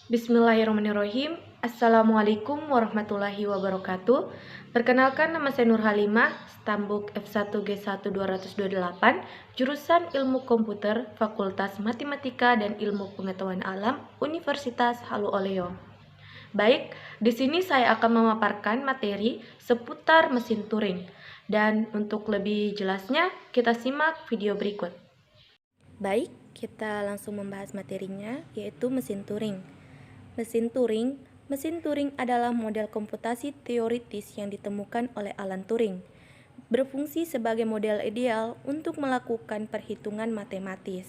Bismillahirrahmanirrahim. Assalamualaikum warahmatullahi wabarakatuh. Perkenalkan, nama saya Nur Halimah, Stambuk F1G1 228, jurusan Ilmu Komputer, Fakultas Matematika dan Ilmu Pengetahuan Alam, Universitas Halu Oleo. Baik, di sini saya akan memaparkan materi seputar mesin Turing. Dan untuk lebih jelasnya, kita simak video berikut. Baik, kita langsung membahas materinya, yaitu mesin Turing. Mesin Turing adalah model komputasi teoritis yang ditemukan oleh Alan Turing. Berfungsi sebagai model ideal untuk melakukan perhitungan matematis.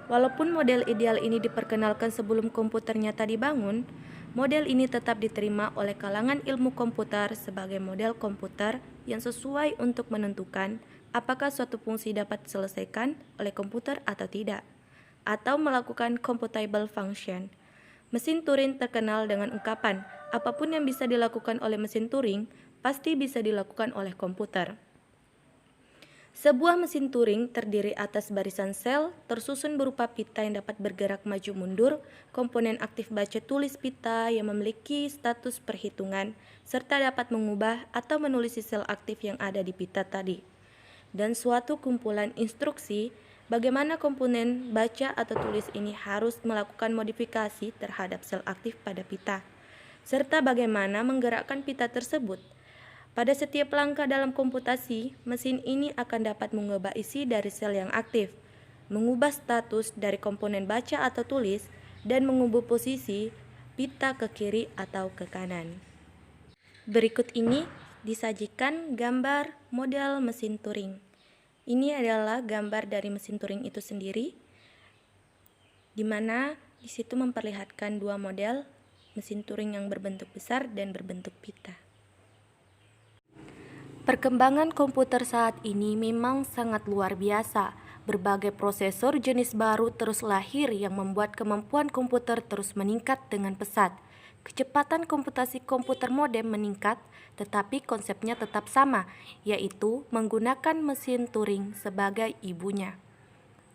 Walaupun model ideal ini diperkenalkan sebelum komputer nyata dibangun, model ini tetap diterima oleh kalangan ilmu komputer sebagai model komputer yang sesuai untuk menentukan apakah suatu fungsi dapat diselesaikan oleh komputer atau tidak, atau melakukan computable function. Mesin Turing terkenal dengan ungkapan, apapun yang bisa dilakukan oleh mesin Turing, pasti bisa dilakukan oleh komputer. Sebuah mesin Turing terdiri atas barisan sel, tersusun berupa pita yang dapat bergerak maju mundur, komponen aktif baca tulis pita yang memiliki status perhitungan, serta dapat mengubah atau menulis sel aktif yang ada di pita tadi. Dan suatu kumpulan instruksi bagaimana komponen baca atau tulis ini harus melakukan modifikasi terhadap sel aktif pada pita, serta bagaimana menggerakkan pita tersebut. Pada setiap langkah dalam komputasi, mesin ini akan dapat mengubah isi dari sel yang aktif, mengubah status dari komponen baca atau tulis, dan mengubah posisi pita ke kiri atau ke kanan. Berikut ini disajikan gambar model mesin Turing. Ini adalah gambar dari mesin Turing itu sendiri, di mana di situ memperlihatkan dua model mesin Turing yang berbentuk besar dan berbentuk pita. Perkembangan komputer saat ini memang sangat luar biasa. Berbagai prosesor jenis baru terus lahir yang membuat kemampuan komputer terus meningkat dengan pesat. Kecepatan komputasi komputer modern meningkat, tetapi konsepnya tetap sama, yaitu menggunakan mesin Turing sebagai ibunya.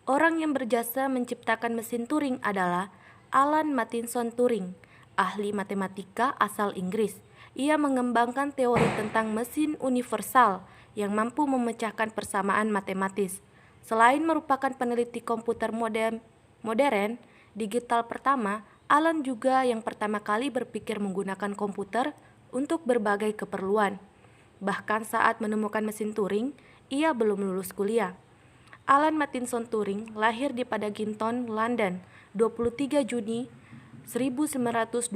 Orang yang berjasa menciptakan mesin Turing adalah Alan Macintosh Turing, ahli matematika asal Inggris. Ia mengembangkan teori tentang mesin universal yang mampu memecahkan persamaan matematis. Selain merupakan peneliti komputer modern digital pertama, Alan juga yang pertama kali berpikir menggunakan komputer untuk berbagai keperluan. Bahkan saat menemukan mesin Turing, ia belum lulus kuliah. Alan Macintosh Turing lahir di Paddington, London, 23 Juni 1912,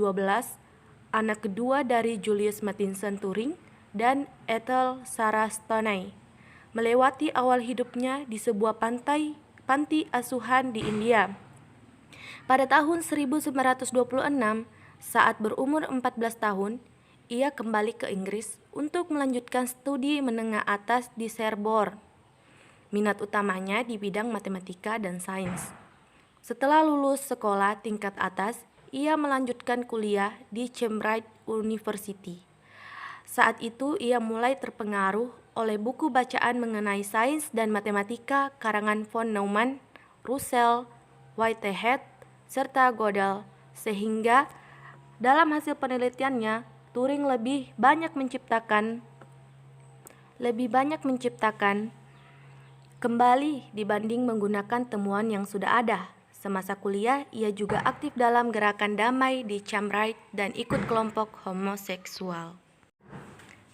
anak kedua dari Julius Macintosh Turing dan Ethel Sarah Stoney. Melewati awal hidupnya di sebuah panti asuhan di India. Pada tahun 1926, saat berumur 14 tahun, ia kembali ke Inggris untuk melanjutkan studi menengah atas di Sherborne. Minat utamanya di bidang matematika dan sains. Setelah lulus sekolah tingkat atas, ia melanjutkan kuliah di Cambridge University. Saat itu ia mulai terpengaruh oleh buku bacaan mengenai sains dan matematika karangan von Neumann, Russell, Whitehead, serta Gödel, sehingga dalam hasil penelitiannya Turing lebih banyak menciptakan kembali dibanding menggunakan temuan yang sudah ada. Semasa kuliah, ia juga aktif dalam gerakan damai di Cambridge dan ikut kelompok homoseksual.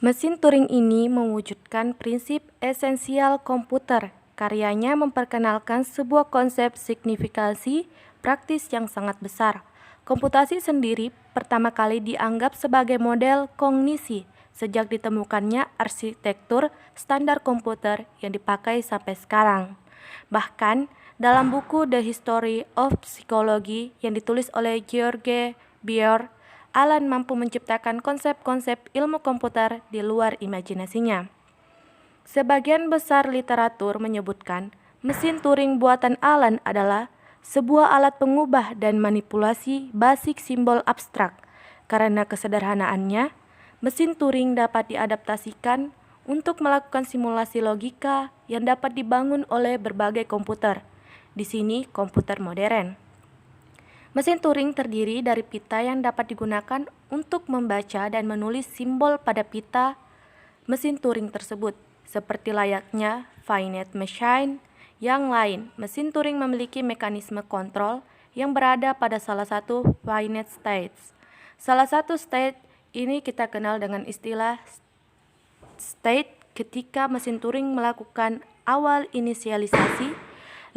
Mesin Turing ini mewujudkan prinsip esensial komputer. Karyanya memperkenalkan sebuah konsep signifikansi praktis yang sangat besar. Komputasi sendiri pertama kali dianggap sebagai model kognisi sejak ditemukannya arsitektur standar komputer yang dipakai sampai sekarang. Bahkan dalam buku The History of Psychology yang ditulis oleh George Bier, Alan mampu menciptakan konsep-konsep ilmu komputer di luar imajinasinya. Sebagian besar literatur menyebutkan mesin Turing buatan Alan adalah sebuah alat pengubah dan manipulasi basic simbol abstrak. Karena kesederhanaannya, mesin Turing dapat diadaptasikan untuk melakukan simulasi logika yang dapat dibangun oleh berbagai komputer. Di sini komputer modern. Mesin Turing terdiri dari pita yang dapat digunakan untuk membaca dan menulis simbol pada pita mesin Turing tersebut. Seperti layaknya finite machine yang lain, mesin Turing memiliki mekanisme kontrol yang berada pada salah satu finite states. Salah satu state ini kita kenal dengan istilah state ketika mesin Turing melakukan awal inisialisasi,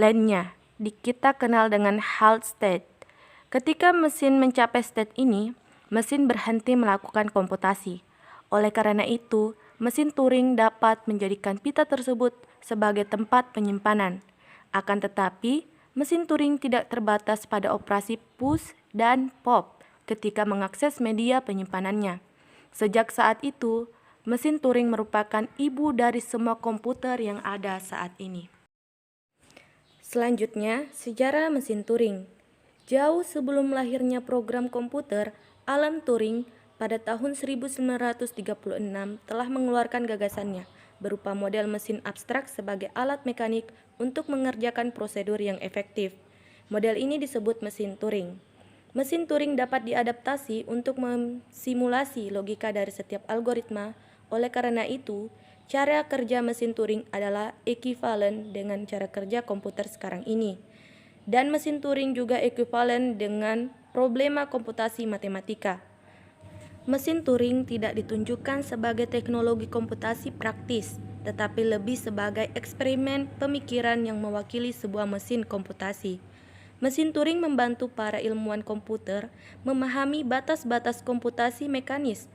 lainnya kita kenal dengan halt state. Ketika mesin mencapai state ini, mesin berhenti melakukan komputasi. Oleh karena itu, mesin Turing dapat menjadikan pita tersebut sebagai tempat penyimpanan. Akan tetapi, mesin Turing tidak terbatas pada operasi push dan pop ketika mengakses media penyimpanannya. Sejak saat itu, mesin Turing merupakan ibu dari semua komputer yang ada saat ini. Selanjutnya, sejarah mesin Turing. Jauh sebelum lahirnya program komputer, Alan Turing pada tahun 1936 telah mengeluarkan gagasannya berupa model mesin abstrak sebagai alat mekanik untuk mengerjakan prosedur yang efektif. Model ini disebut mesin Turing. Mesin Turing dapat diadaptasi untuk mensimulasi logika dari setiap algoritma. Oleh karena itu, cara kerja mesin Turing adalah ekuivalen dengan cara kerja komputer sekarang ini. Dan mesin Turing juga ekuivalen dengan problema komputasi matematika. Mesin Turing tidak ditunjukkan sebagai teknologi komputasi praktis, tetapi lebih sebagai eksperimen pemikiran yang mewakili sebuah mesin komputasi. Mesin Turing membantu para ilmuwan komputer memahami batas-batas komputasi mekanis.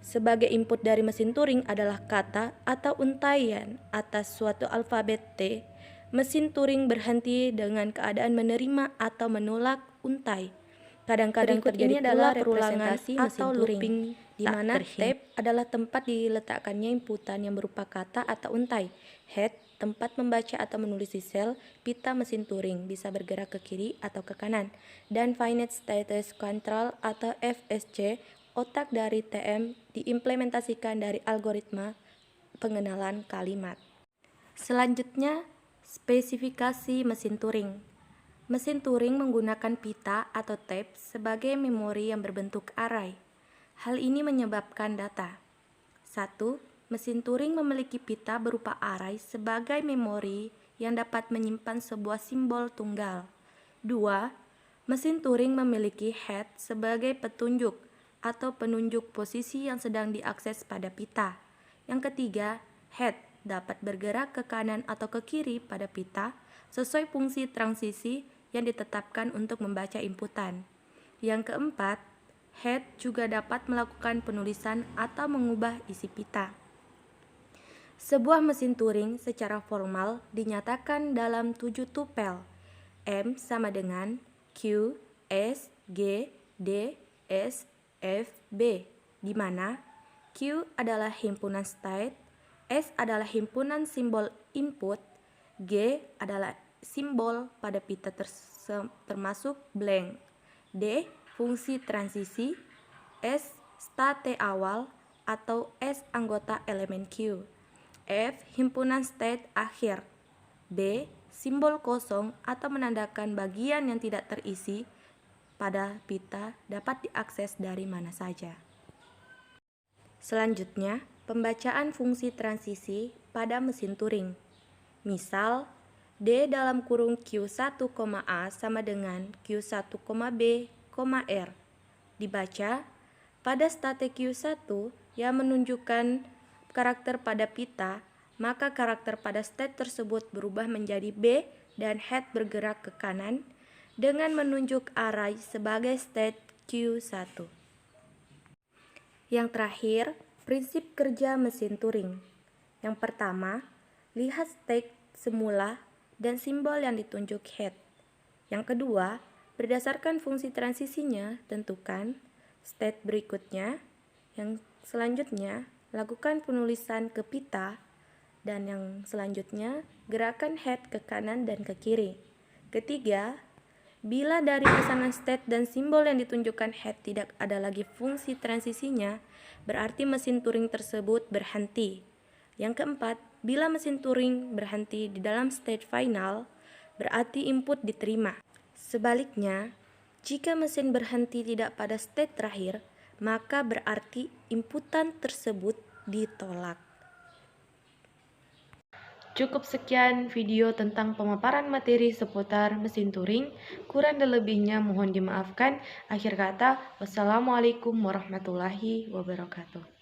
Sebagai input dari mesin Turing adalah kata atau untaian atas suatu alfabet T. Mesin Turing berhenti dengan keadaan menerima atau menolak untai. Kadang-kadang terjadi pula representasi atau looping, di mana tape adalah tempat diletakkannya inputan yang berupa kata atau untai. Head, tempat membaca atau menulis di sel pita mesin Turing, bisa bergerak ke kiri atau ke kanan. Dan finite status control atau FSC, otak dari TM, diimplementasikan dari algoritma pengenalan kalimat. Selanjutnya, spesifikasi mesin Turing. Mesin Turing menggunakan pita atau tape sebagai memori yang berbentuk array. Hal ini menyebabkan data. 1. Mesin Turing memiliki pita berupa array sebagai memori yang dapat menyimpan sebuah simbol tunggal. 2. Mesin Turing memiliki head sebagai petunjuk atau penunjuk posisi yang sedang diakses pada pita. Yang ketiga, head dapat bergerak ke kanan atau ke kiri pada pita sesuai fungsi transisi yang ditetapkan untuk membaca inputan. Yang keempat, head juga dapat melakukan penulisan atau mengubah isi pita. Sebuah mesin Turing secara formal dinyatakan dalam 7 tupel. M sama dengan Q, S, G, D, S, F, B, di mana Q adalah himpunan state, S adalah himpunan simbol input, G adalah simbol pada pita termasuk blank, D fungsi transisi, S state awal atau S anggota elemen Q, F himpunan state akhir, B simbol kosong atau menandakan bagian yang tidak terisi pada pita dapat diakses dari mana saja. Selanjutnya, pembacaan fungsi transisi pada mesin Turing. Misal, D dalam kurung Q1, A sama dengan Q1, B, R. Dibaca pada state Q1 yang menunjukkan karakter pada pita, maka karakter pada state tersebut berubah menjadi B dan head bergerak ke kanan dengan menunjuk array sebagai state Q1. Yang terakhir, prinsip kerja mesin Turing. Yang pertama, lihat state semula dan simbol yang ditunjuk head. Yang kedua, berdasarkan fungsi transisinya, tentukan state berikutnya. Yang selanjutnya, lakukan penulisan ke pita. Dan yang selanjutnya, gerakan head ke kanan dan ke kiri. Ketiga, bila dari pasangan state dan simbol yang ditunjukkan head tidak ada lagi fungsi transisinya, berarti mesin Turing tersebut berhenti. Yang keempat, bila mesin Turing berhenti di dalam state final, berarti input diterima. Sebaliknya, Jika mesin berhenti tidak pada state terakhir, maka berarti inputan tersebut ditolak. Cukup sekian video tentang pemaparan materi seputar mesin Turing. Kurang dan lebihnya mohon dimaafkan. Akhir kata, wassalamualaikum warahmatullahi wabarakatuh.